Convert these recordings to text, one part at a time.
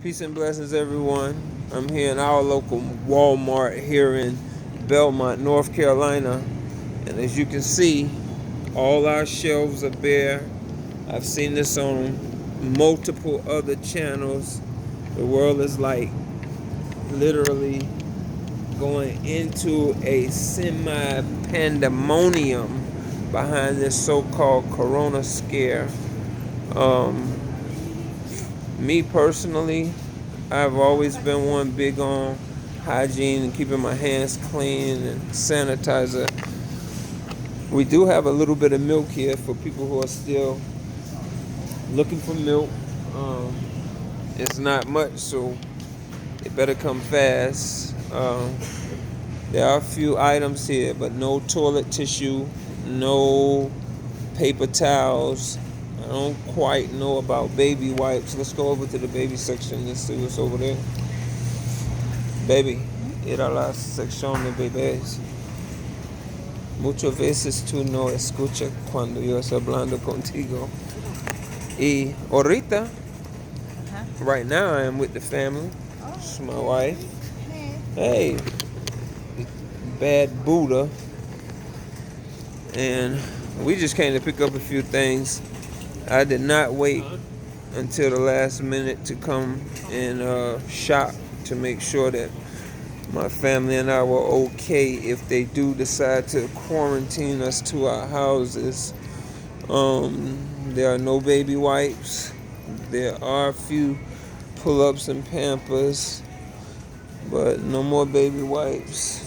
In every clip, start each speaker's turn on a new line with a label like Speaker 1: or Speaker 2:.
Speaker 1: Peace and blessings, everyone. I'm here in our local Walmart here in Belmont, North Carolina. And as you can see, all our shelves are bare. I've seen this on multiple other channels. The world is like literally going into a semi-pandemonium behind this so-called corona scare. Um, Me personally, I've always been one big on hygiene and keeping my hands clean and sanitizer. We do have a little bit of milk here for people who are still looking for milk. It's not much, so it better come fast. There are a few items here, but no toilet tissue, no paper towels. I don't quite know about baby wipes. Let's go over to the baby section and see what's over there. Baby, ir a la sección de bebés. Muchas veces tú no escuchas cuando yo estoy hablando contigo. Y ahorita, right now I am with the family. It's my wife. Hey, Bad Buddha. And we just came to pick up a few things. I did not wait until the last minute to come and shop to make sure that my family and I were okay if they do decide to quarantine us to our houses. There are no baby wipes. There are a few pull-ups and Pampers, but no more baby wipes.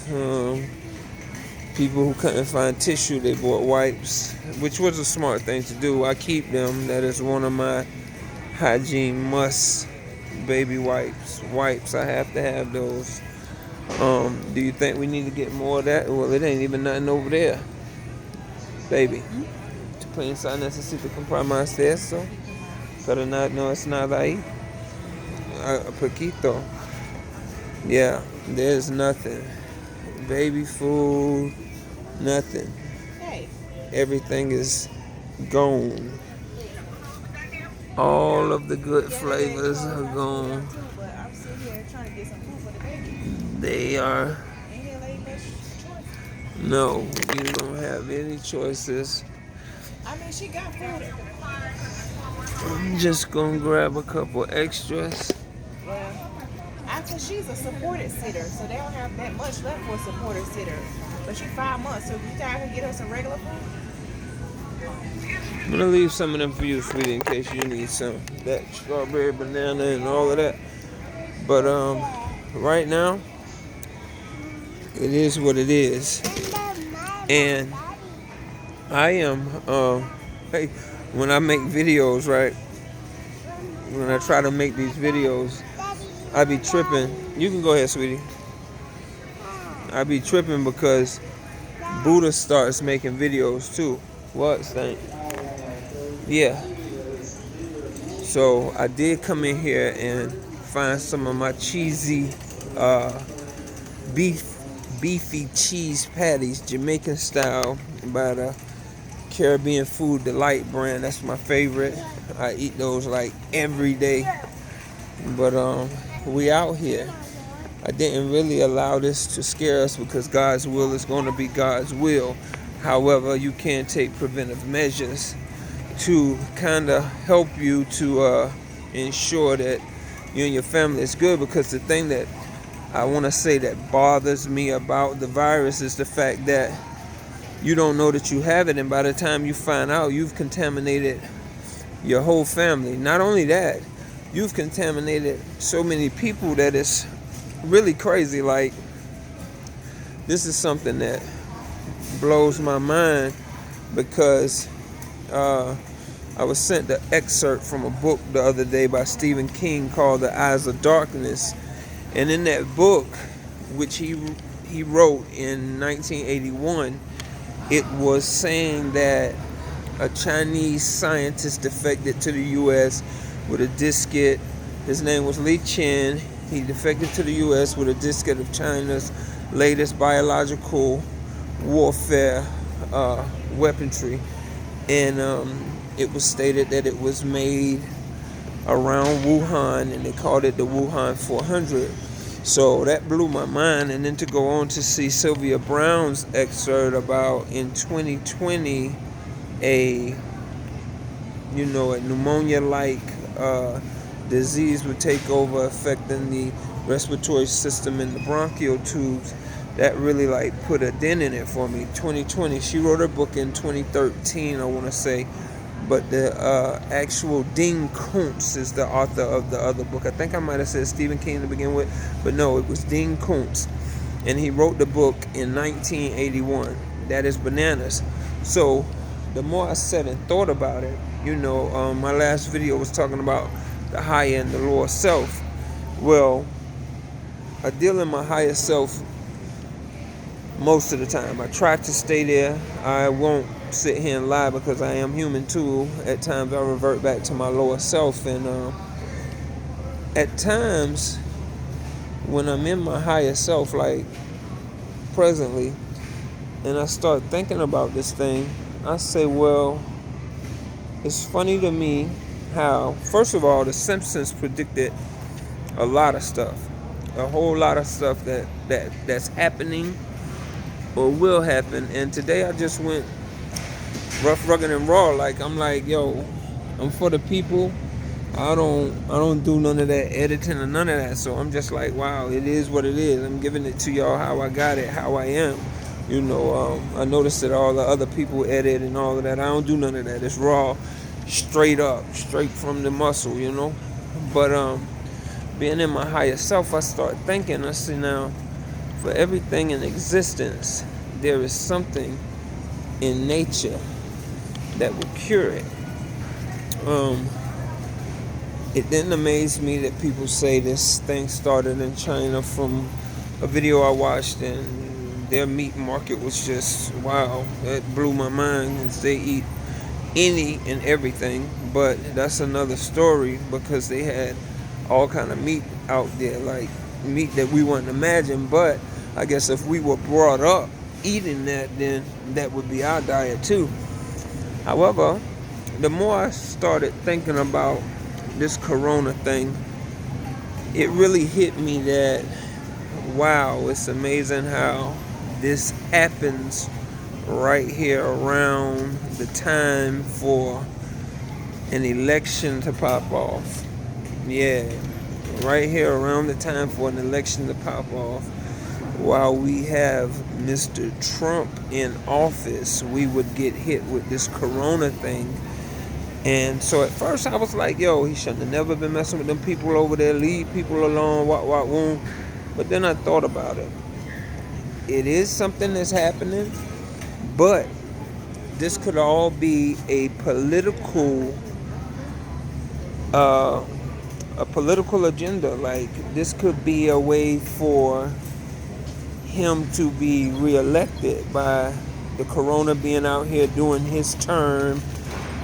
Speaker 1: People who couldn't find tissue, they bought wipes, which was a smart thing to do. I keep them. That is one of my hygiene must. Baby wipes. I have to have those. Do you think we need to get more of that? Well, it ain't even nothing over there. Baby. Tu pensas necesito comprar más de eso? Pero no es nada ahí. A poquito. Yeah, there's nothing. Baby food, nothing. Everything is gone. All of the good flavors are gone. They are. No, you don't have any choices.
Speaker 2: She got food.
Speaker 1: I'm just gonna grab a couple extras.
Speaker 2: Well, after she's a supported sitter, so they don't have that much left for a supported sitter. But she's 5 months, so you guys can get her some regular food.
Speaker 1: I'm gonna leave some of them for you, sweetie, in case you need some. That strawberry banana and all of that. But right now, it is what it is. And I am hey, when I make videos, right? When I try to make these videos, I be tripping. You can go ahead, sweetie. I be tripping because Buddha starts making videos too. What, Stank? Yeah. So I did come in here and find some of my cheesy beefy cheese patties, Jamaican style, by the Caribbean Food Delight brand. That's my favorite. I eat those like every day. But we out here. I didn't really allow this to scare us because God's will is going to be God's will. However, you can take preventive measures to kind of help you to ensure that you and your family is good, because the thing that I want to say that bothers me about the virus is the fact that you don't know that you have it, and by the time you find out, you've contaminated your whole family. Not only that, you've contaminated so many people that it's really crazy. Like, this is something that blows my mind because I was sent the excerpt from a book the other day by Stephen King called The Eyes of Darkness. And in that book, which he wrote in 1981, it was saying that a Chinese scientist defected to the U.S. with a diskette. His name was Li Chen. He defected to the U.S. with a diskette of China's latest biological warfare weaponry. And it was stated that it was made around Wuhan, and they called it the Wuhan 400. So that blew my mind. And then to go on to see Sylvia Browne's excerpt about in 2020 a a pneumonia-like disease would take over, affecting the respiratory system and the bronchial tubes. That really like put a dent in it for me. 2020. She wrote her book in 2013, I want to say, but the actual Dean Koontz is the author of the other book. I think I might have said Stephen King to begin with, but no, it was Dean Koontz, and he wrote the book in 1981. That is bananas. So the more I sat and thought about it, my last video was talking about the higher and the lower self. Well, I deal in my higher self most of the time. I try to stay there. I won't sit here and lie because I am human too. At times I revert back to my lower self, and at times when I'm in my higher self, like presently, and I start thinking about this thing, I say, well, it's funny to me how, first of all, the Simpsons predicted a lot of stuff, a whole lot of stuff that's happening or will happen. And today I just went rough, rugged, and raw. Like, I'm like, yo, I'm for the people. I don't do none of that editing or none of that. So I'm just like, wow, it is what it is. I'm giving it to y'all how I got it, how I am. I noticed that all the other people edit and all of that. I don't do none of that. It's raw, straight up, straight from the muscle, But being in my higher self, I start thinking, I see now, for everything in existence, there is something in nature that will cure it. It didn't amaze me that people say this thing started in China from a video I watched, and their meat market was just, wow, that blew my mind. And they eat any and everything, but that's another story, because they had all kind of meat out there, like meat that we wouldn't imagine. But I guess if we were brought up eating that, then that would be our diet too. However, the more I started thinking about this corona thing, it really hit me that, wow, it's amazing how this happens right here around the time for an election to pop off. Yeah, right here around the time for an election to pop off. While we have Mr. Trump in office, we would get hit with this corona thing. And so at first I was like, yo, he shouldn't have never been messing with them people over there. Leave people alone, woon. But then I thought about it. It is something that's happening, but this could all be a political agenda. Like, this could be a way for him to be reelected by the corona being out here doing his term,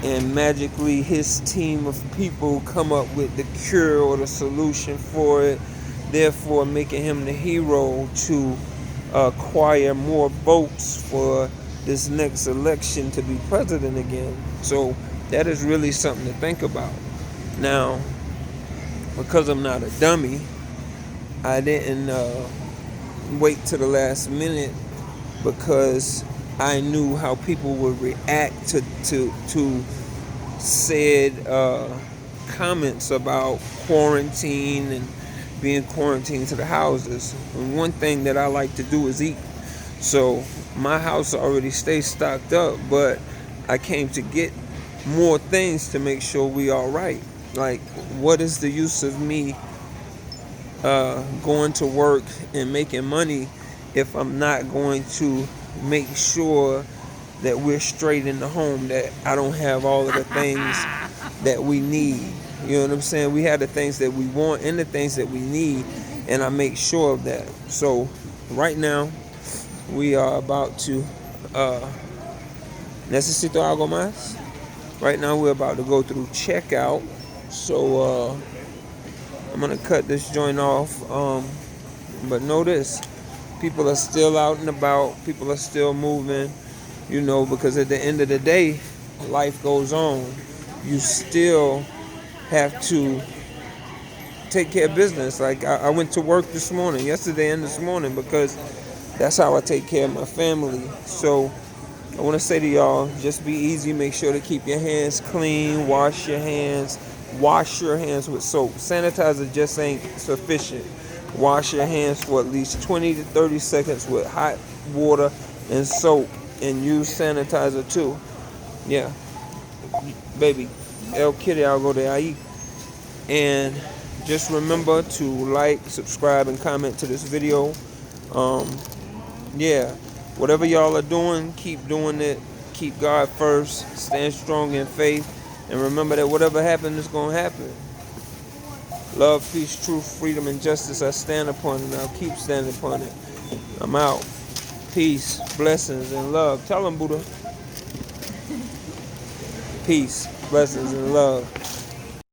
Speaker 1: and magically his team of people come up with the cure or the solution for it, therefore making him the hero to acquire more votes for this next election to be president again. So that is really something to think about. Now, because I'm not a dummy, I didn't wait to the last minute, because I knew how people would react to said comments about quarantine and being quarantined to the houses. And one thing that I like to do is eat. So my house already stays stocked up, but I came to get more things to make sure we all right. Like, what is the use of me going to work and making money if I'm not going to make sure that we're straight in the home, that I don't have all of the things that we need? You know what I'm saying? We have the things that we want and the things that we need, and I make sure of that. So right now we are about to necesito algo más. Right now we're about to go through checkout. So I'm gonna cut this joint off. But know this, people are still out and about, people are still moving, because at the end of the day, life goes on. You still have to take care of business. Like I went to work this morning, yesterday and this morning, because that's how I take care of my family. So I want to say to y'all, just be easy. Make sure to keep your hands clean. Wash your hands. Wash your hands with soap. Sanitizer just ain't sufficient. Wash your hands for at least 20 to 30 seconds with hot water and soap, and use sanitizer too. Yeah, baby. El Kitty, I'll go there. I eat. And just remember to like, subscribe, and comment to this video. Um, yeah, whatever y'all are doing, keep doing it. Keep God first. Stand strong in faith. And remember that whatever happens is going to happen. Love, peace, truth, freedom, and justice. I stand upon it, and I'll keep standing upon it. I'm out. Peace, blessings, and love. Tell them, Buddha. Peace, blessings, and love.